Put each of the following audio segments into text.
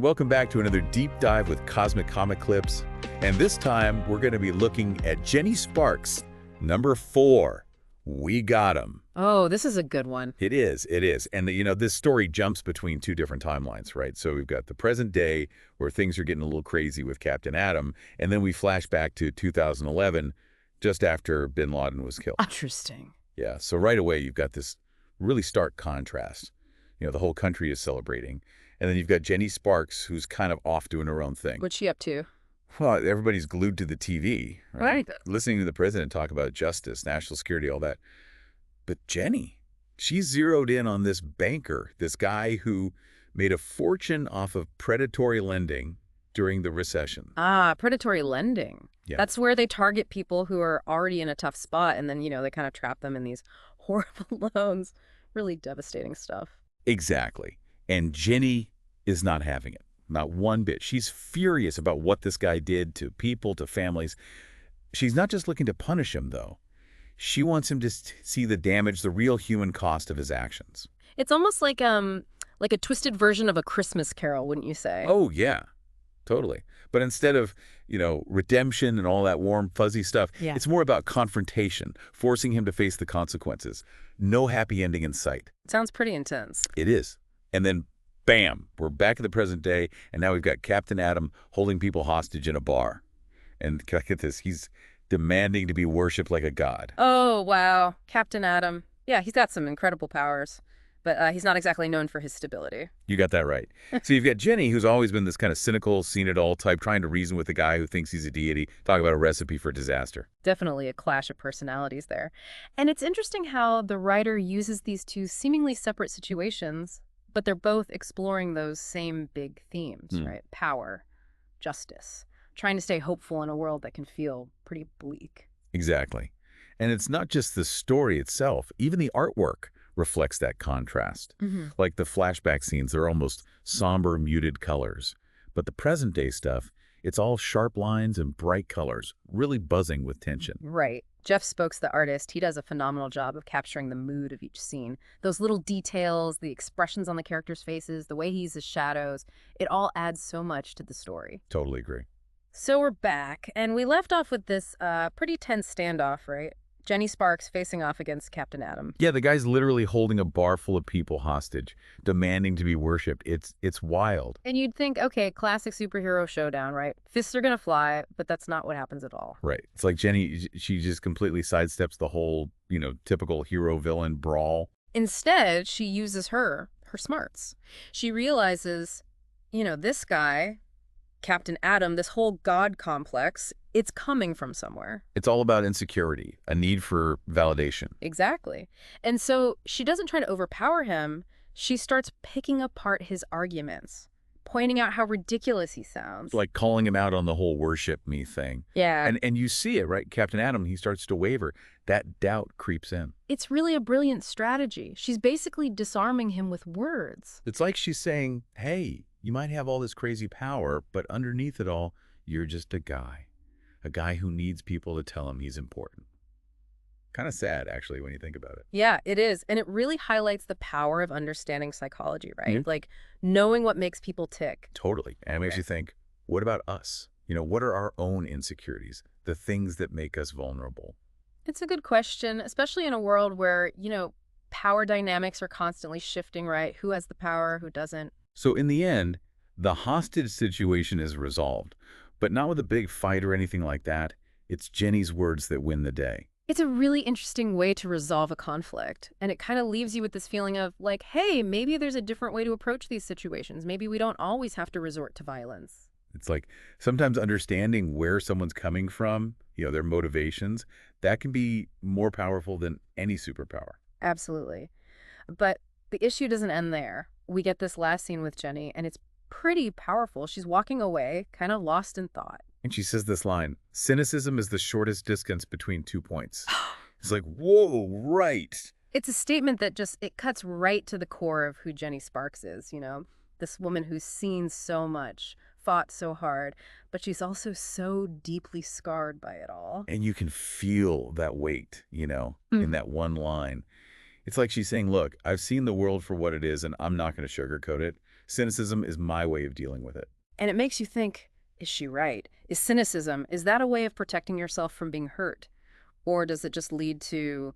Welcome back to another deep dive with Cosmic Comic Clips. And this time, we're going to be looking at Jenny Sparks, number 4. We got him. Oh, this is a good one. It is. And, this story jumps between two different timelines, right? So we've got the present day where things are getting a little crazy with Captain Atom, and then we flash back to 2011, just after bin Laden was killed. Interesting. Yeah, so right away, you've got this really stark contrast. The whole country is celebrating. And then you've got Jenny Sparks, who's kind of off doing her own thing. What's she up to? Well, everybody's glued to the TV, Right. Listening to the president talk about justice, national security, all that. But Jenny, she's zeroed in on this banker, this guy who made a fortune off of predatory lending during the recession. Predatory lending. Yeah. That's where they target people who are already in a tough spot, and then, they kind of trap them in these horrible loans. Really devastating stuff. Exactly. And Jenny is not having it. Not one bit. She's furious about what this guy did to people, to families. She's not just looking to punish him, though. She wants him to see the damage, the real human cost of his actions. It's almost like a twisted version of A Christmas Carol, wouldn't you say? Oh, yeah. Totally. But instead of, redemption and all that warm, fuzzy stuff, It's more about confrontation, forcing him to face the consequences. No happy ending in sight. It sounds pretty intense. It is. And then, bam, we're back in the present day, and now we've got Captain Atom holding people hostage in a bar. And can I get this? He's demanding to be worshipped like a god. Oh, wow. Captain Atom. Yeah, he's got some incredible powers, but he's not exactly known for his stability. You got that right. So you've got Jenny, who's always been this kind of cynical, seen-it-all type, trying to reason with the guy who thinks he's a deity. Talk about a recipe for disaster. Definitely a clash of personalities there. And it's interesting how the writer uses these two seemingly separate situations, but they're both exploring those same big themes, right? Power, justice, trying to stay hopeful in a world that can feel pretty bleak. Exactly. And it's not just the story itself. Even the artwork reflects that contrast. Like the flashback scenes, they're almost somber, muted colors. But the present-day stuff, it's all sharp lines and bright colors, really buzzing with tension. Right. Jeff Spokes, the artist, he does a phenomenal job of capturing the mood of each scene. Those little details, the expressions on the characters' faces, the way he uses shadows, it all adds so much to the story. Totally agree. So we're back, and we left off with this pretty tense standoff, right? Jenny Sparks facing off against Captain Atom. Yeah, the guy's literally holding a bar full of people hostage, demanding to be worshipped. It's wild. And you'd think, okay, classic superhero showdown, right? Fists are gonna fly, but that's not what happens at all. Right. It's like Jenny, she just completely sidesteps the whole, typical hero-villain brawl. Instead, she uses her smarts. She realizes, this guy, Captain Atom, this whole god complex, it's coming from somewhere. It's all about insecurity, a need for validation. Exactly. And so she doesn't try to overpower him. She starts picking apart his arguments, pointing out how ridiculous he sounds. Like calling him out on the whole worship me thing. Yeah. And you see it, right? Captain Atom, he starts to waver. That doubt creeps in. It's really a brilliant strategy. She's basically disarming him with words. It's like she's saying, hey, you might have all this crazy power, but underneath it all, you're just a guy who needs people to tell him he's important. Kind of sad, actually, when you think about it. Yeah, it is. And it really highlights the power of understanding psychology, right? Like knowing what makes people tick. Totally. And it makes you think, what about us? What are our own insecurities? The things that make us vulnerable? It's a good question, especially in a world where, power dynamics are constantly shifting, right? Who has the power, who doesn't? So in the end, the hostage situation is resolved, but not with a big fight or anything like that. It's Jenny's words that win the day. It's a really interesting way to resolve a conflict, and it kind of leaves you with this feeling of like, hey, maybe there's a different way to approach these situations. Maybe we don't always have to resort to violence. It's like sometimes understanding where someone's coming from, their motivations, that can be more powerful than any superpower. Absolutely. But the issue doesn't end there. We get this last scene with Jenny, and it's pretty powerful. She's walking away, kind of lost in thought. And she says this line, cynicism is the shortest distance between 2 points. It's like, whoa, right. It's a statement that it cuts right to the core of who Jenny Sparks is, This woman who's seen so much, fought so hard, but she's also so deeply scarred by it all. And you can feel that weight, in that one line. It's like she's saying, look, I've seen the world for what it is, and I'm not going to sugarcoat it. Cynicism is my way of dealing with it. And it makes you think, is she right? Is cynicism, is that a way of protecting yourself from being hurt? Or does it just lead to,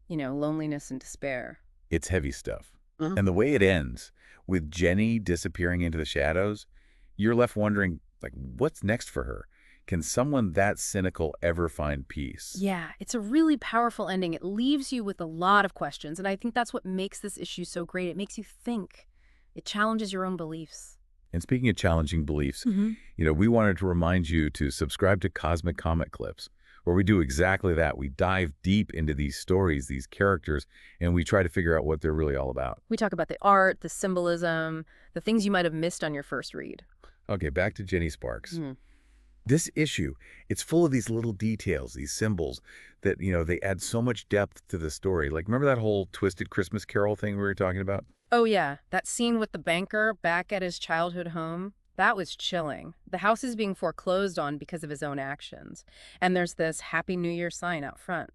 loneliness and despair? It's heavy stuff. And the way it ends, with Jenny disappearing into the shadows, you're left wondering, like, what's next for her? Can someone that cynical ever find peace? Yeah, it's a really powerful ending. It leaves you with a lot of questions, and I think that's what makes this issue so great. It makes you think. It challenges your own beliefs. And speaking of challenging beliefs, we wanted to remind you to subscribe to Cosmic Comic Clips, where we do exactly that. We dive deep into these stories, these characters, and we try to figure out what they're really all about. We talk about the art, the symbolism, the things you might have missed on your first read. Okay, back to Jenny Sparks. This issue, it's full of these little details, these symbols that, they add so much depth to the story. Like, remember that whole Twisted Christmas Carol thing we were talking about? Oh, yeah. That scene with the banker back at his childhood home, that was chilling. The house is being foreclosed on because of his own actions. And there's this Happy New Year sign out front.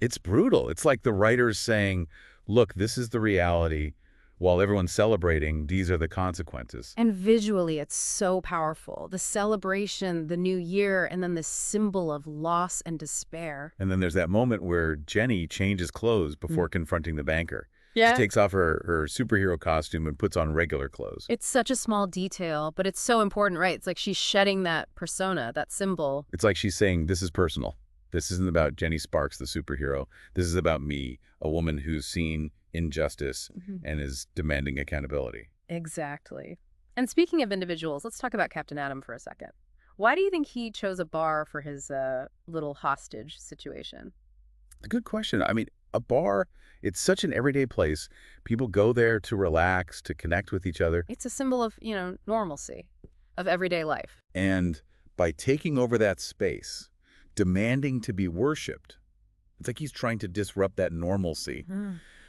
It's brutal. It's like the writer's saying, look, this is the reality. While everyone's celebrating, these are the consequences. And visually, it's so powerful. The celebration, the new year, and then the symbol of loss and despair. And then there's that moment where Jenny changes clothes before confronting the banker. Yeah. She takes off her superhero costume and puts on regular clothes. It's such a small detail, but it's so important, right? It's like she's shedding that persona, that symbol. It's like she's saying, this is personal. This isn't about Jenny Sparks, the superhero. This is about me, a woman who's seen injustice and is demanding accountability. Exactly. And speaking of individuals, let's talk about Captain Atom for a second. Why do you think he chose a bar for his little hostage situation? A good question. I mean, a bar, it's such an everyday place. People go there to relax, to connect with each other. It's a symbol of, normalcy, of everyday life. And by taking over that space, demanding to be worshipped, it's like he's trying to disrupt that normalcy,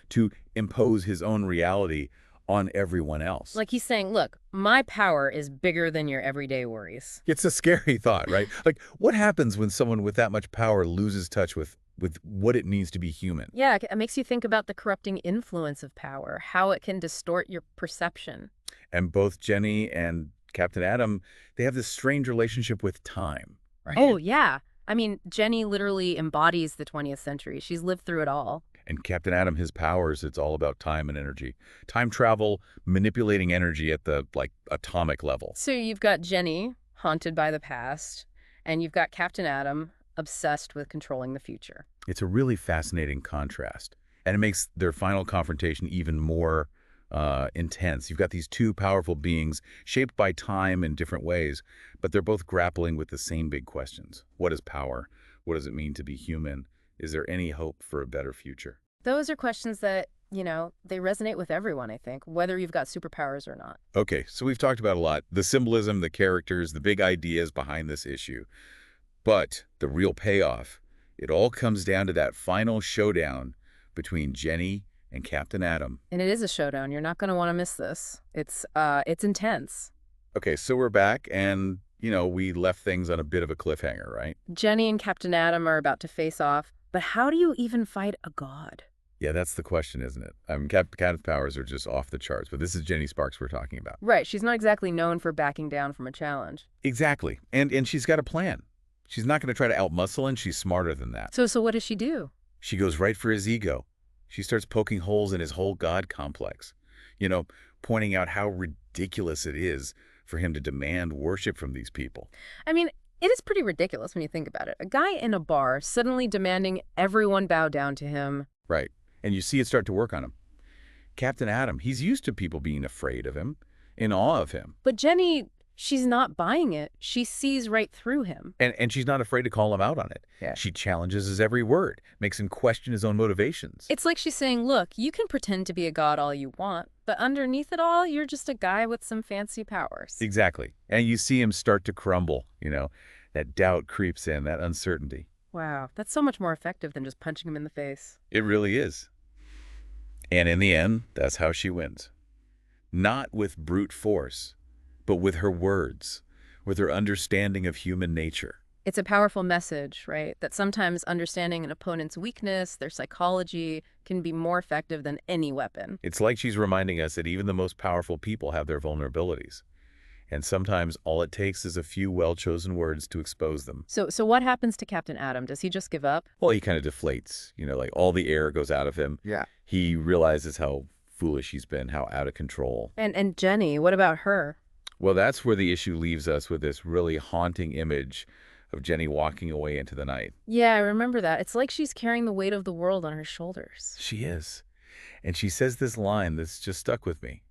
to impose his own reality on everyone else. Like he's saying, look, my power is bigger than your everyday worries. It's a scary thought, right? Like, what happens when someone with that much power loses touch with what it means to be human? Yeah, it makes you think about the corrupting influence of power, how it can distort your perception. And both Jenny and Captain Atom, they have this strange relationship with time, right? Oh, yeah. I mean, Jenny literally embodies the 20th century. She's lived through it all. And Captain Atom, his powers, it's all about time and energy. Time travel, manipulating energy at the, atomic level. So you've got Jenny, haunted by the past, and you've got Captain Atom, obsessed with controlling the future. It's a really fascinating contrast. And it makes their final confrontation even more intense. You've got these two powerful beings shaped by time in different ways, but they're both grappling with the same big questions. What is power? What does it mean to be human? Is there any hope for a better future? Those are questions that, they resonate with everyone, I think, whether you've got superpowers or not. Okay, so we've talked about a lot. The symbolism, the characters, the big ideas behind this issue. But the real payoff, it all comes down to that final showdown between Jenny and Captain Atom. And it is a showdown. You're not going to want to miss this. It's intense. Okay, so we're back, and, we left things on a bit of a cliffhanger, right? Jenny and Captain Atom are about to face off, but how do you even fight a god? Yeah, that's the question, isn't it? I mean, Captain's powers are just off the charts, but this is Jenny Sparks we're talking about. Right, she's not exactly known for backing down from a challenge. Exactly, and she's got a plan. She's not going to try to outmuscle him. She's smarter than that. So what does she do? She goes right for his ego. She starts poking holes in his whole God complex, pointing out how ridiculous it is for him to demand worship from these people. I mean, it is pretty ridiculous when you think about it. A guy in a bar suddenly demanding everyone bow down to him. Right. And you see it start to work on him. Captain Atom, he's used to people being afraid of him, in awe of him. But Jenny, she's not buying it. She sees right through him. And she's not afraid to call him out on it. Yeah. She challenges his every word, makes him question his own motivations. It's like she's saying, look, you can pretend to be a god all you want, but underneath it all, you're just a guy with some fancy powers. Exactly. And you see him start to crumble, that doubt creeps in, that uncertainty. Wow, that's so much more effective than just punching him in the face. It really is. And in the end, that's how she wins. Not with brute force, but with her words, with her understanding of human nature. It's a powerful message, right? That sometimes understanding an opponent's weakness, their psychology, can be more effective than any weapon. It's like she's reminding us that even the most powerful people have their vulnerabilities. And sometimes all it takes is a few well-chosen words to expose them. So what happens to Captain Atom? Does he just give up? Well, he kind of deflates, like all the air goes out of him. Yeah. He realizes how foolish he's been, how out of control. And Jenny, what about her? Well, that's where the issue leaves us with this really haunting image of Jenny walking away into the night. Yeah, I remember that. It's like she's carrying the weight of the world on her shoulders. She is. And she says this line that's just stuck with me.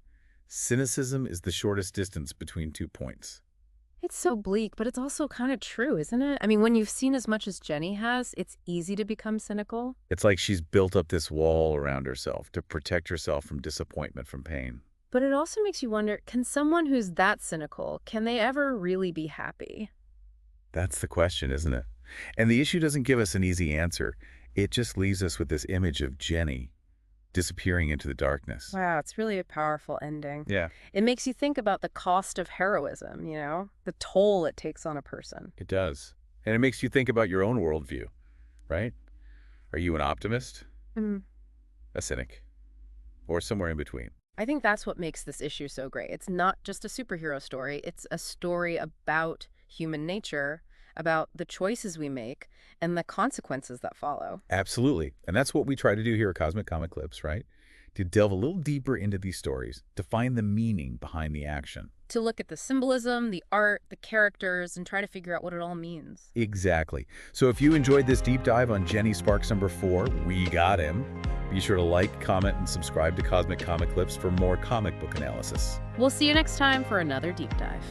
Cynicism is the shortest distance between 2 points. It's so bleak, but it's also kind of true, isn't it? I mean, when you've seen as much as Jenny has, it's easy to become cynical. It's like she's built up this wall around herself to protect herself from disappointment, from pain. But it also makes you wonder, can someone who's that cynical, can they ever really be happy? That's the question, isn't it? And the issue doesn't give us an easy answer. It just leaves us with this image of Jenny disappearing into the darkness. Wow, it's really a powerful ending. Yeah, It makes you think about the cost of heroism, the toll it takes on a person. it does. And it makes you think about your own worldview, right? Are you an optimist, Mm. a cynic, or somewhere in between? I think that's what makes this issue so great. It's not just a superhero story. It's a story about human nature, about the choices we make, and the consequences that follow. Absolutely. And that's what we try to do here at Cosmic Comic Clips, right? To delve a little deeper into these stories, to find the meaning behind the action. To look at the symbolism, the art, the characters, and try to figure out what it all means. Exactly. So if you enjoyed this deep dive on Jenny Sparks #4, We Got Him, be sure to like, comment, and subscribe to Cosmic Comic Clips for more comic book analysis. We'll see you next time for another deep dive.